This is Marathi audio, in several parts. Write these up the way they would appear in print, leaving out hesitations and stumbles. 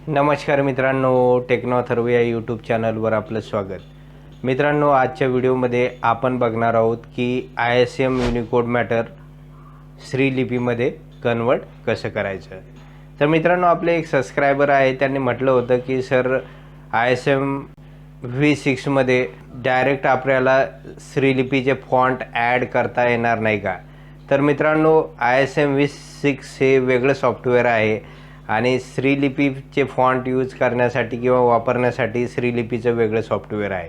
नमस्कार मित्रांनो, टेक्नो अथर्व या यूट्यूब चॅनलवर आपलं स्वागत. मित्रांनो, आजच्या व्हिडिओमध्ये आपण बघणार आहोत की ISM युनिकोड मॅटर श्रीलिपीमध्ये कन्वर्ट कसं करायचं. तर मित्रांनो, आपले एक सबस्क्रायबर आहे, त्यांनी म्हटलं होतं की सर ISM V6 मध्ये डायरेक्ट आपल्याला श्रीलिपीचे फॉन्ट ॲड करता येणार नाही का. तर मित्रांनो, ISM V6 हे वेगळं सॉफ्टवेअर आहे आणि श्रीलिपीचे फॉन्ट यूज करण्यासाठी किंवा वापरण्यासाठी श्रीलिपीचं वेगळं सॉफ्टवेअर आहे.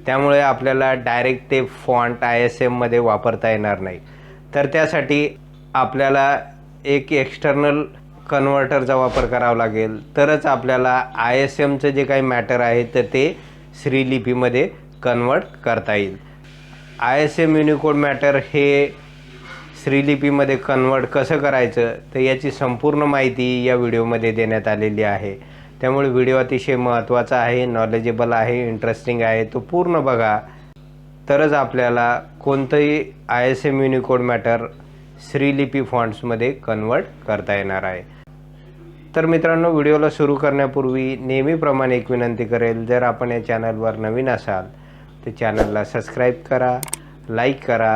त्यामुळे आपल्याला डायरेक्ट ते फॉन्ट ISMमध्ये वापरता येणार नाही. तर त्यासाठी आपल्याला एक एक्सटर्नल कन्व्हर्टरचा वापर करावा लागेल, तरच आपल्याला ISMचं जे काही मॅटर आहे तर ते श्रीलिपीमध्ये कन्वर्ट करता येईल. ISM युनिकोड मॅटर हे श्रीलिपीमध्ये कन्वर्ट कसं करायचं तर याची संपूर्ण माहिती या व्हिडिओमध्ये देण्यात आलेली आहे. त्यामुळे व्हिडिओ अतिशय महत्त्वाचा आहे, नॉलेजेबल आहे, इंटरेस्टिंग आहे. तो पूर्ण बघा, तरच आपल्याला कोणतंही ISM Unicode matter Shreelipi फॉन्ट्समध्ये convert करता येणार आहे. तर मित्रांनो, व्हिडिओला सुरू करण्यापूर्वी नेहमीप्रमाणे एक विनंती करेल, जर आपण या चॅनलवर नवीन असाल तर चॅनलला सबस्क्राईब करा, लाईक करा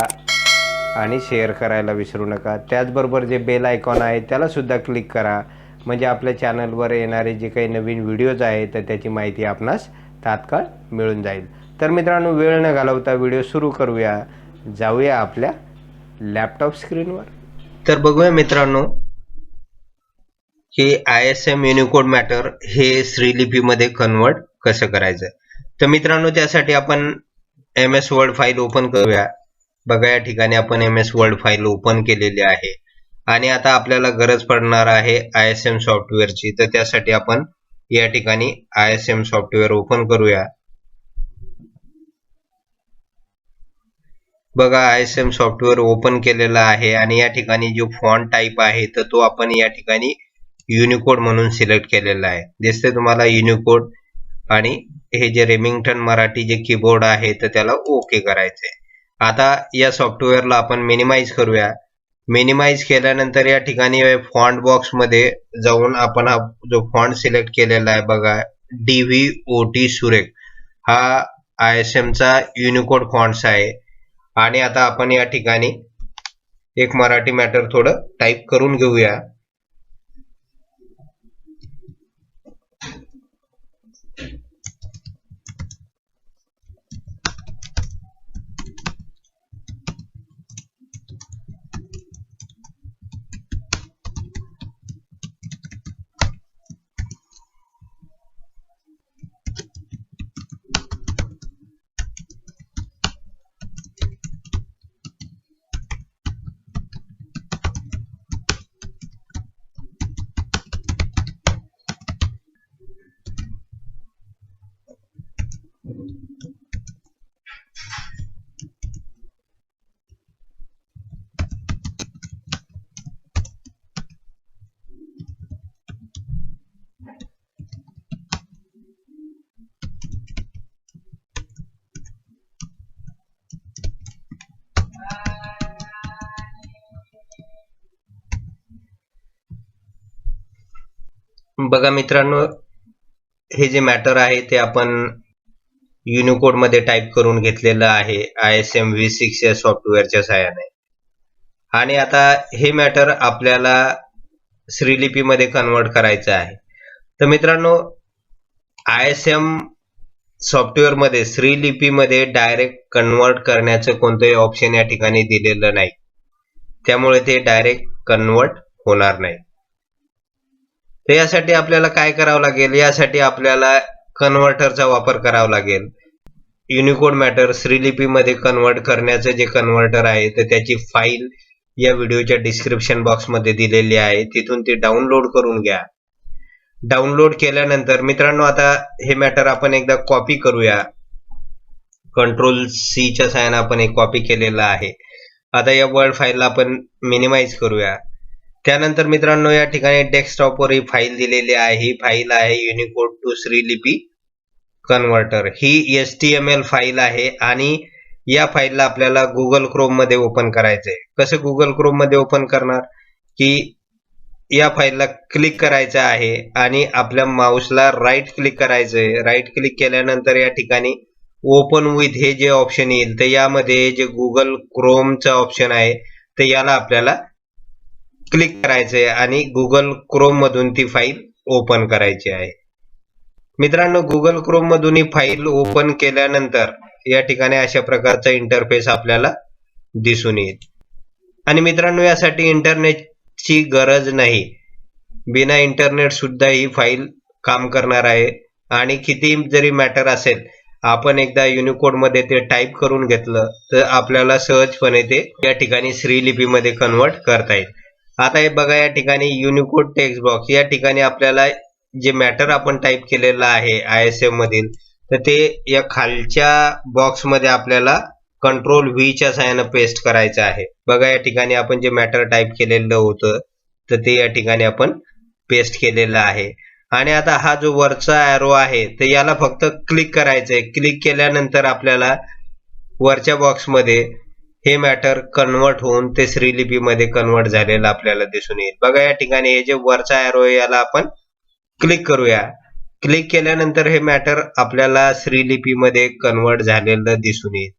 आणि शेअर करायला विसरू नका. त्याचबरोबर जे बेल आयकॉन आहे त्यालासुद्धा क्लिक करा, म्हणजे आपल्या चॅनलवर येणारे जे काही नवीन व्हिडिओज आहेत तर त्याची माहिती आपणास तात्काळ मिळून जाईल. तर मित्रांनो, वेळ न घालवता व्हिडिओ सुरू करूया. जाऊया आपल्या लॅपटॉप स्क्रीनवर. तर बघूया मित्रांनो, हे ISM युनिकोड मॅटर हे श्रीलिपीमध्ये कन्वर्ट कसं करायचं. तर मित्रांनो, त्यासाठी आपण MS वर्ड फाईल ओपन करूया. बघा, या ठिकाणी आपण MS वर्ड फाईल ओपन केलेली आहे आणि आता आपल्याला गरज पडणार आहे ISM सॉफ्टवेअरची. तर त्यासाठी आपण या ठिकाणी ISM सॉफ्टवेअर ओपन करूया. बघा, ISM सॉफ्टवेअर ओपन केलेला आहे आणि या ठिकाणी जो फॉन्ट टाईप आहे तर तो आपण या ठिकाणी युनिकोड म्हणून सिलेक्ट केलेला आहे. दिसते तुम्हाला युनिकोड. आणि हे जे रेमिंग्टन मराठी जे कीबोर्ड आहे तर त्याला ओके करायचे. आता या सॉफ्टवेअरला आपण मिनिमाइज करूया. मिनिमाइज केल्यानंतर या ठिकाणी फॉन्ट बॉक्समध्ये जाऊन आपण हा जो फॉन्ट सिलेक्ट केलेला आहे बघा, DVOT सुरेख, हा ISMचा युनिकोड फॉन्ट्स आहे. आणि आता आपण या ठिकाणी एक मराठी मॅटर थोडं टाईप करून घेऊया. बघा मित्रांनो, हे जे मॅटर आहे ते आपण युनिकोड मध्ये टाईप करून घेतलेलं आहे ISM V6 या सॉफ्टवेअरच्या सहाय्याने. आणि आता हे मॅटर आपल्याला श्रीलिपीमध्ये कन्वर्ट करायचं आहे. तर मित्रांनो, ISM सॉफ्टवेअर मध्ये श्रीलिपीमध्ये डायरेक्ट कन्वर्ट करण्याचं कोणतंही ऑप्शन या ठिकाणी दिलेलं नाही. त्यामुळे ते डायरेक्ट कन्वर्ट होणार नाही. तर यासाठी आपल्याला काय करावं लागेल, यासाठी आपल्याला कन्व्हर्टरचा वापर करावा लागेल. युनिकोड मॅटर श्रीलिपीमध्ये कन्वर्ट करण्याचं जे कन्व्हर्टर आहे तर त्याची फाईल या व्हिडिओच्या डिस्क्रिप्शन बॉक्समध्ये दिलेली आहे, तिथून ती डाउनलोड करून घ्या. डाउनलोड केल्यानंतर मित्रांनो, आता हे मॅटर आपण एकदा कॉपी करूया. Ctrl+C च्या साहाय्याने आपण एक कॉपी केलेला आहे. आता या वर्ड फाईलला आपण मिनिमाइज करूया. त्यानंतर मित्रांनो, या ठिकाणी डेस्कटॉपवर ही फाईल दिलेली आहे. ही फाईल आहे युनिकोड टू श्रीलिपी कन्व्हर्टर. ही HTML फाईल आहे आणि या फाईलला आपल्याला गुगल क्रोम मध्ये ओपन करायचंय. कसं गुगल क्रोम मध्ये ओपन करणार की या फाईलला क्लिक करायचं आहे आणि आपल्या माऊसला राईट क्लिक करायचं आहे. राईट क्लिक केल्यानंतर या ठिकाणी ओपन विथ हे जे ऑप्शन येईल तर यामध्ये जे गुगल क्रोमचं ऑप्शन आहे तर याला आपल्याला क्लिक करायचं आहे आणि गुगल क्रोम मधून ती फाईल ओपन करायची आहे. मित्रांनो, गुगल क्रोम मधून ही फाईल ओपन केल्यानंतर या ठिकाणी अशा प्रकारचा इंटरफेस आपल्याला दिसून येईल. आणि मित्रांनो, यासाठी इंटरनेटची गरज नाही. बिना इंटरनेट सुद्धा ही फाईल काम करणार आहे. आणि किती जरी मॅटर असेल, आपण एकदा युनिकोड मध्ये ते टाईप करून घेतलं तर आपल्याला सहजपणे ते या ठिकाणी श्रीलिपी मध्ये कन्वर्ट करता येईल. आता हे बघा, या ठिकाणी युनिकोड टेक्स्ट बॉक्स या ठिकाणी आपल्याला जे मॅटर आपण टाईप केलेलं आहे ISM मधील तर ते या खालच्या बॉक्स मध्ये आपल्याला कंट्रोल V च्या सहाय्याने पेस्ट करायचं आहे. बघा, या ठिकाणी आपण जे मॅटर टाईप केलेलं होतं तर ते या ठिकाणी आपण पेस्ट केलेलं आहे. आणि आता हा जो वरचा ॲरो आहे तर याला फक्त क्लिक करायचं आहे. क्लिक केल्यानंतर आपल्याला वरच्या बॉक्समध्ये हे मॅटर कन्वर्ट होऊन ते श्रीलिपी मध्ये कन्वर्ट झालेलं आपल्याला दिसून येईल. बघा, या ठिकाणी हे जे वरचा ॲरो आहे याला आपण क्लिक करूया. क्लिक केल्यानंतर हे मॅटर आपल्याला श्रीलिपी मध्ये कन्वर्ट झालेलं दिसून येईल.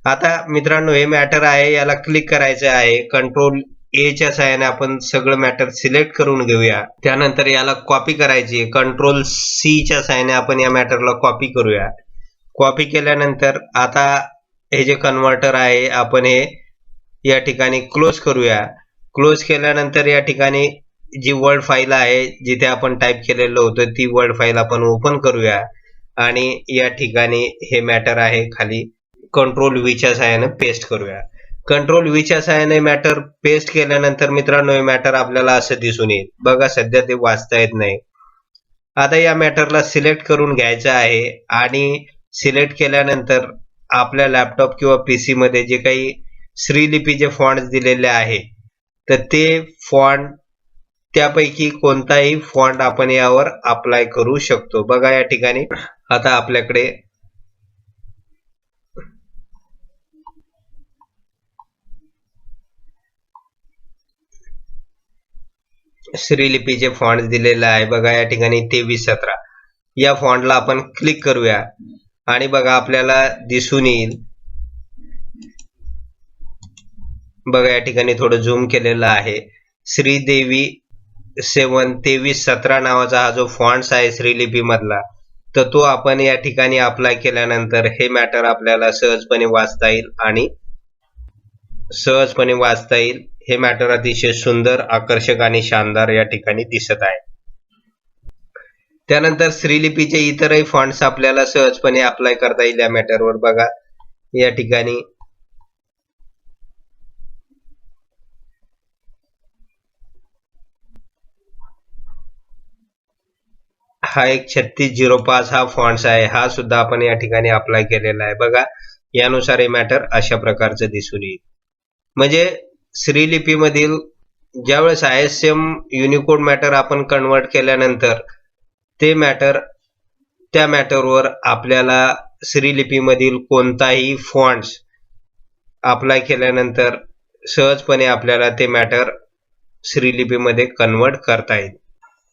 आता मित्रांनो, हे मॅटर आहे याला क्लिक करायचं आहे. कंट्रोल A च्या सहाय्याने आपण सगळं मॅटर सिलेक्ट करून घेऊया. त्यानंतर याला कॉपी करायची. कंट्रोल C च्या सहाय्याने आपण या मॅटरला कॉपी करूया. कॉपी केल्यानंतर आता हे जे कन्व्हर्टर आहे आपण हे या ठिकाणी क्लोज करूया. क्लोज केल्यानंतर या ठिकाणी जी वर्ड फाईल आहे जिथे आपण टाईप केलेलं होतं ती वर्ड फाईल आपण ओपन करूया आणि या ठिकाणी हे मॅटर आहे खाली कंट्रोल V च्या सहाय्याने पेस्ट करूया. कंट्रोल V च्या सहाय्याने मॅटर पेस्ट केल्यानंतर मित्रांनो, हे मॅटर आपल्याला असं दिसून येईल. बघा, सध्या ते वाचता येत नाही. आता या मॅटरला सिलेक्ट करून घ्यायचं आहे आणि सिलेक्ट केल्यानंतर आपल्या लॅपटॉप किंवा PC मध्ये जे काही श्रीलिपीचे फॉन्ट्स दिलेले आहे तर ते फॉन्ट त्यापैकी कोणताही फॉन्ट आपण यावर अप्लाय करू शकतो. बघा, या ठिकाणी आता आपल्याकडे श्रीलिपीचे फॉन्ट दिलेला आहे. बघा, या ठिकाणी 2317 या फॉन्टला आपण क्लिक करूया आणि बघा आपल्याला दिसून येईल. बघा, या ठिकाणी थोडं झूम केलेलं आहे. श्रीदेवी 2317 नावाचा हा जो फॉन्ट्स आहे श्रीलिपी मधला तर तो आपण या ठिकाणी अप्लाय केल्यानंतर हे मॅटर आपल्याला सहजपणे वाचता येईल. हे मॅटर अतिशय सुंदर, आकर्षक आणि शानदार या ठिकाणी दिसत आहे. त्यानंतर श्रीलिपीचे इतरही फॉन्ट्स आपल्याला सहजपणे अप्लाय करता येईल या मॅटरवर. बघा, या ठिकाणी हा एक 3605 हा फॉन्ट्स आहे. हा सुद्धा आपण या ठिकाणी अप्लाय केलेला आहे. बघा, यानुसार हे मॅटर अशा प्रकारचं दिसून येईल. म्हणजे श्रीलिपी मधील ज्यावेळेस ISM युनिकोड मॅटर आपण कन्वर्ट केल्यानंतर ते मॅटर त्या मॅटरवर आपल्याला श्रीलिपी मधील कोणताही फॉन्ट्स अप्लाय केल्यानंतर सहजपणे आपल्याला ते मॅटर श्रीलिपी मध्ये कन्वर्ट करता येईल.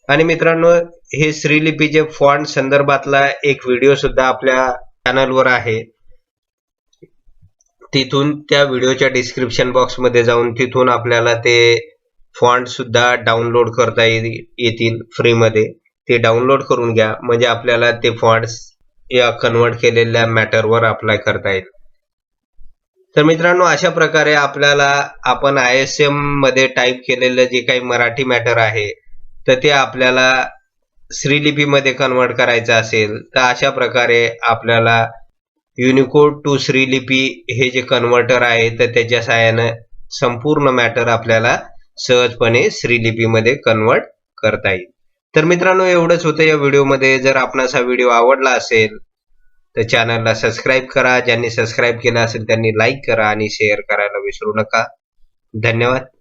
आणि मित्रांनो, हे श्रीलिपीचे फॉन्ट संदर्भातला एक व्हिडिओ सुद्धा आपल्या चॅनलवर आहे. तिथून त्या व्हिडिओच्या डिस्क्रिप्शन बॉक्स मध्ये जाऊन तिथून आपल्याला ते फॉन्ट सुद्धा डाउनलोड करता येतील फ्री मध्ये. ते डाउनलोड करून घ्या म्हणजे आपल्याला ते फॉन्ट्स या कन्वर्ट केलेल्या मॅटरवर अप्लाय करता येईल. तर मित्रांनो, अशा प्रकारे आपण ISM मध्ये टाईप केलेलं जे काही मराठी मॅटर आहे तर ते आपल्याला श्रीलिपी मध्ये कन्वर्ट करायचं असेल तर अशा प्रकारे आपल्याला युनिकोड टू श्रीलिपी हे जे कन्व्हर्टर आहे तर त्याच्या सहाय्याने संपूर्ण मॅटर आपल्याला सहजपणे श्रीलिपी मध्ये कन्वर्ट करता येईल. तर मित्रांनो, एवढंच होतं या व्हिडिओमध्ये. जर आपणास हा व्हिडिओ आवडला असेल तर चॅनलला सबस्क्राईब करा. ज्यांनी सबस्क्राईब केलं असेल त्यांनी लाईक करा आणि शेअर करायला विसरू नका. धन्यवाद.